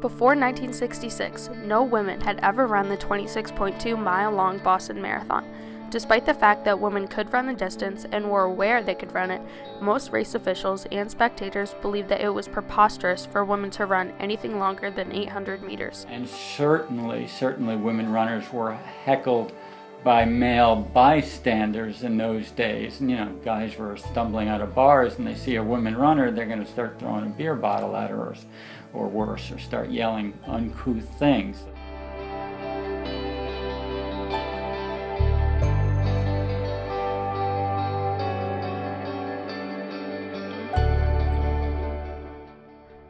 Before 1966, no women had ever run the 26.2-mile-long Boston Marathon. Despite the fact that women could run the distance and were aware they could run it, most race officials and spectators believed that it was preposterous for women to run anything longer than 800 meters. And certainly women runners were heckled by male bystanders in those days. And, guys were stumbling out of bars and they see a woman runner, they're going to start throwing a beer bottle at her or worse, or start yelling uncouth things.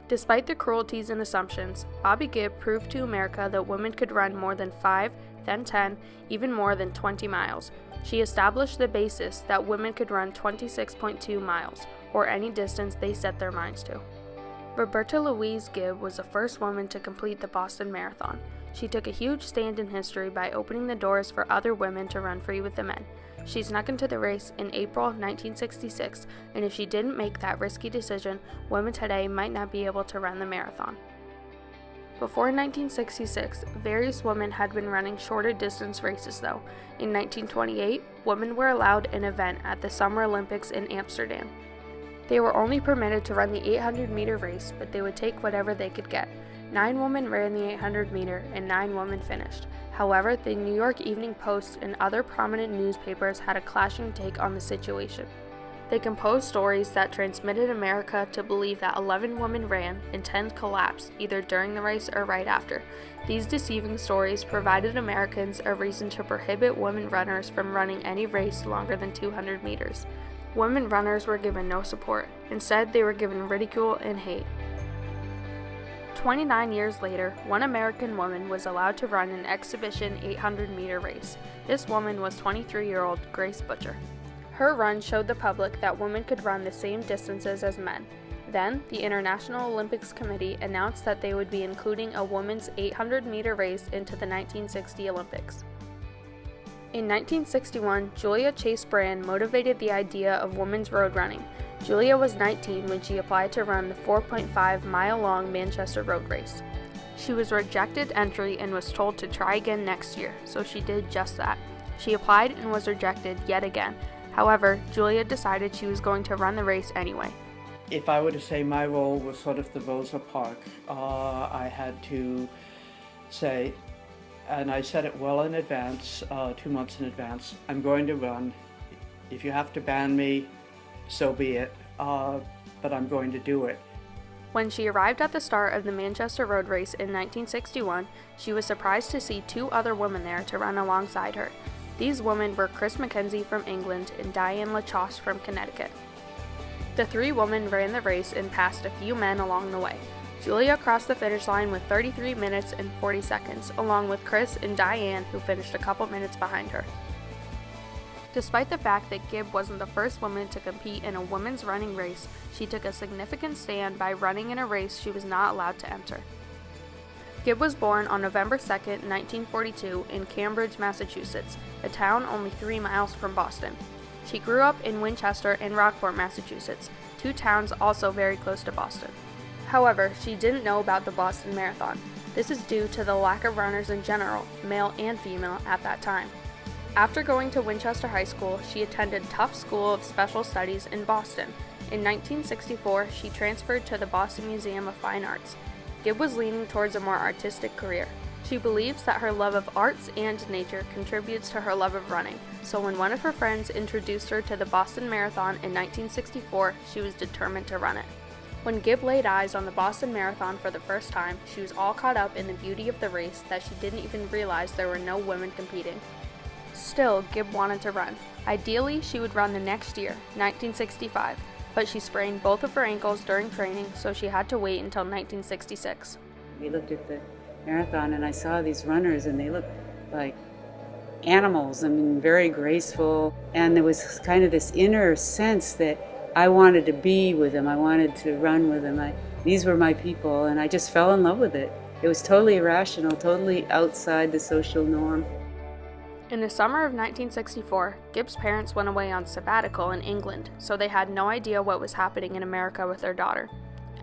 Despite the cruelties and assumptions, Bobbi Gibb proved to America that women could run more than 5, then 10, even more than 20 miles. She established the basis that women could run 26.2 miles, or any distance they set their minds to. Roberta Louise Gibb was the first woman to complete the Boston Marathon. She took a huge stand in history by opening the doors for other women to run free with the men. She snuck into the race in April 1966, and if she didn't make that risky decision, women today might not be able to run the marathon. Before 1966, various women had been running shorter distance races though. In 1928, women were allowed an event at the Summer Olympics in Amsterdam. They were only permitted to run the 800-meter race, but they would take whatever they could get. 9 women ran the 800-meter, and 9 women finished. However, the New York Evening Post and other prominent newspapers had a clashing take on the situation. They composed stories that transmitted America to believe that 11 women ran and 10 collapsed, either during the race or right after. These deceiving stories provided Americans a reason to prohibit women runners from running any race longer than 200 meters. Women runners were given no support. Instead, they were given ridicule and hate. 29 years later, one American woman was allowed to run an exhibition 800-meter race. This woman was 23-year-old Grace Butcher. Her run showed the public that women could run the same distances as men. Then, the International Olympics Committee announced that they would be including a women's 800-meter race into the 1960 Olympics. In 1961, Julia Chase Brand motivated the idea of women's road running. Julia was 19 when she applied to run the 4.5-mile-long Manchester Road Race. She was rejected entry and was told to try again next year, so she did just that. She applied and was rejected yet again. However, Julia decided she was going to run the race anyway. If I were to say my role was sort of the Rosa Parks, I had to say, and I said it well in advance, 2 months in advance, I'm going to run. If you have to ban me, so be it, but I'm going to do it. When she arrived at the start of the Manchester Road Race in 1961, she was surprised to see 2 other women there to run alongside her. These women were Chris McKenzie from England and Diane LaChosse from Connecticut. The 3 women ran the race and passed a few men along the way. Julia crossed the finish line with 33 minutes and 40 seconds, along with Chris and Diane, who finished a couple minutes behind her. Despite the fact that Gibb wasn't the first woman to compete in a women's running race, she took a significant stand by running in a race she was not allowed to enter. Gibb was born on November 2, 1942, in Cambridge, Massachusetts, a town only 3 miles from Boston. She grew up in Winchester and Rockport, Massachusetts, 2 towns also very close to Boston. However, she didn't know about the Boston Marathon. This is due to the lack of runners in general, male and female, at that time. After going to Winchester High School, she attended Tufts School of Special Studies in Boston. In 1964, she transferred to the Boston Museum of Fine Arts. Gibb was leaning towards a more artistic career. She believes that her love of arts and nature contributes to her love of running, so when one of her friends introduced her to the Boston Marathon in 1964, she was determined to run it. When Gibb laid eyes on the Boston Marathon for the first time, she was all caught up in the beauty of the race that she didn't even realize there were no women competing. Still, Gibb wanted to run. Ideally, she would run the next year, 1965, but she sprained both of her ankles during training, so she had to wait until 1966. We looked at the marathon and I saw these runners and they looked like animals, very graceful, and there was kind of this inner sense that I wanted to be with them. I wanted to run with them. These were my people, and I just fell in love with it. It was totally irrational, totally outside the social norm. In the summer of 1964, Gibb's parents went away on sabbatical in England, so they had no idea what was happening in America with their daughter.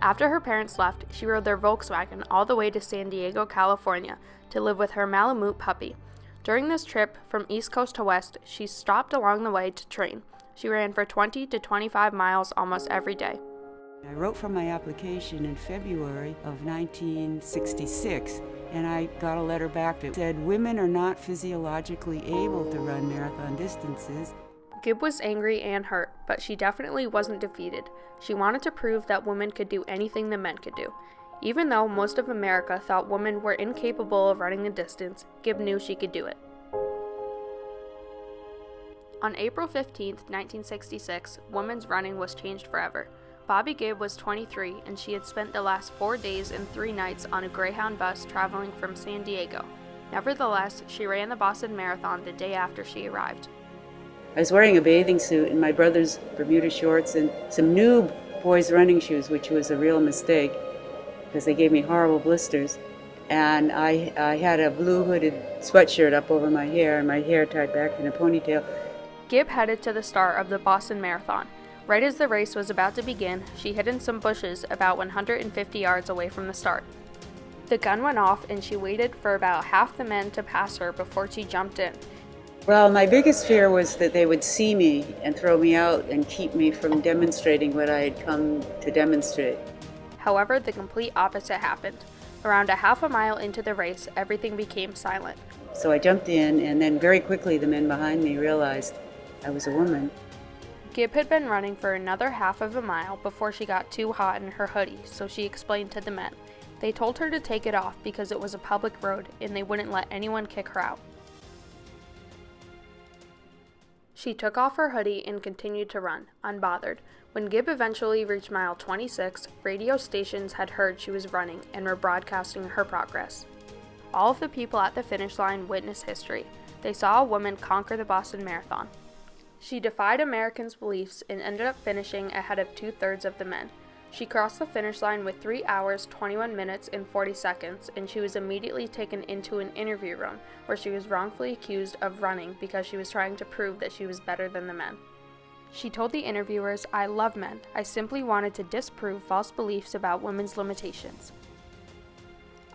After her parents left, she rode their Volkswagen all the way to San Diego, California, to live with her Malamute puppy. During this trip, from East Coast to West, she stopped along the way to train. She ran for 20 to 25 miles almost every day. I wrote for my application in February of 1966, and I got a letter back that said women are not physiologically able to run marathon distances. Gibb was angry and hurt, but she definitely wasn't defeated. She wanted to prove that women could do anything the men could do. Even though most of America thought women were incapable of running the distance, Gibb knew she could do it. On April 15, 1966, women's running was changed forever. Bobby Gibb was 23, and she had spent the last 4 days and 3 nights on a Greyhound bus traveling from San Diego. Nevertheless, she ran the Boston Marathon the day after she arrived. I was wearing a bathing suit and my brother's Bermuda shorts and some new boys' running shoes, which was a real mistake because they gave me horrible blisters. And I had a blue hooded sweatshirt up over my hair and my hair tied back in a ponytail. Gibb headed to the start of the Boston Marathon. Right as the race was about to begin, she hid in some bushes about 150 yards away from the start. The gun went off and she waited for about half the men to pass her before she jumped in. Well, my biggest fear was that they would see me and throw me out and keep me from demonstrating what I had come to demonstrate. However, the complete opposite happened. Around a half a mile into the race, everything became silent. So I jumped in, and then very quickly the men behind me realized I was a woman. Gibb had been running for another half of a mile before she got too hot in her hoodie, so she explained to the men. They told her to take it off because it was a public road and they wouldn't let anyone kick her out. She took off her hoodie and continued to run, unbothered. When Gibb eventually reached mile 26, radio stations had heard she was running and were broadcasting her progress. All of the people at the finish line witnessed history. They saw a woman conquer the Boston Marathon. She defied Americans' beliefs and ended up finishing ahead of 2/3 of the men. She crossed the finish line with 3 hours, 21 minutes, and 40 seconds, and she was immediately taken into an interview room where she was wrongfully accused of running because she was trying to prove that she was better than the men. She told the interviewers, "I love men. I simply wanted to disprove false beliefs about women's limitations."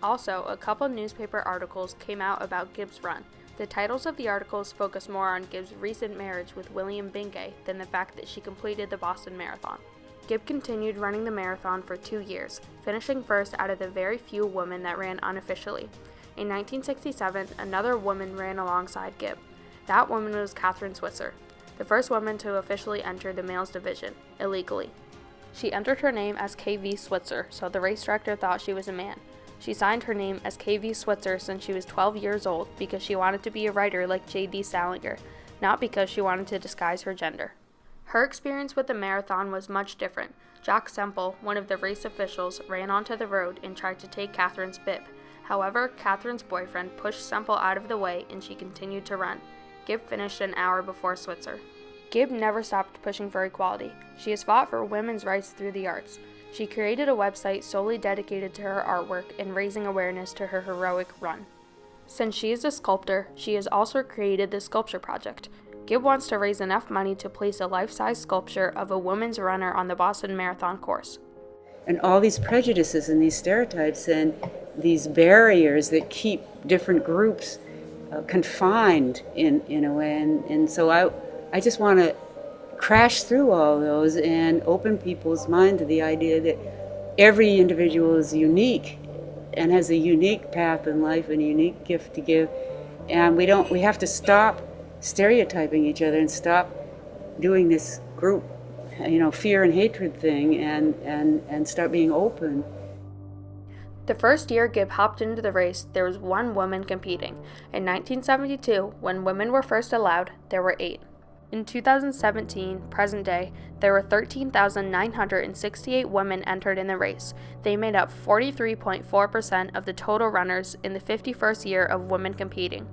Also, a couple newspaper articles came out about Gibb's run. The titles of the articles focus more on Gibb's recent marriage with William Bingay than the fact that she completed the Boston Marathon. Gibb continued running the marathon for 2 years, finishing first out of the very few women that ran unofficially. In 1967, another woman ran alongside Gibb. That woman was Kathrine Switzer, the first woman to officially enter the males division, illegally. She entered her name as KV Switzer, so the race director thought she was a man. She signed her name as KV Switzer since she was 12 years old because she wanted to be a writer like J.D. Salinger, not because she wanted to disguise her gender. Her experience with the marathon was much different. Jack Semple, one of the race officials, ran onto the road and tried to take Kathrine's bib. However, Kathrine's boyfriend pushed Semple out of the way and she continued to run. Gibb finished an hour before Switzer. Gibb never stopped pushing for equality. She has fought for women's rights through the arts. She created a website solely dedicated to her artwork and raising awareness to her heroic run. Since she is a sculptor, she has also created the Sculpture Project. Gibb wants to raise enough money to place a life-size sculpture of a woman's runner on the Boston Marathon course. And all these prejudices and these stereotypes and these barriers that keep different groups confined in a way. And so I just want to crash through all those and open people's mind to the idea that every individual is unique and has a unique path in life and a unique gift to give. And we have to stop stereotyping each other and stop doing this group, fear and hatred thing and start being open. The first year Gibb hopped into the race, there was 1 woman competing. In 1972, when women were first allowed, there were 8. In 2017, present day, there were 13,968 women entered in the race. They made up 43.4% of the total runners in the 51st year of women competing.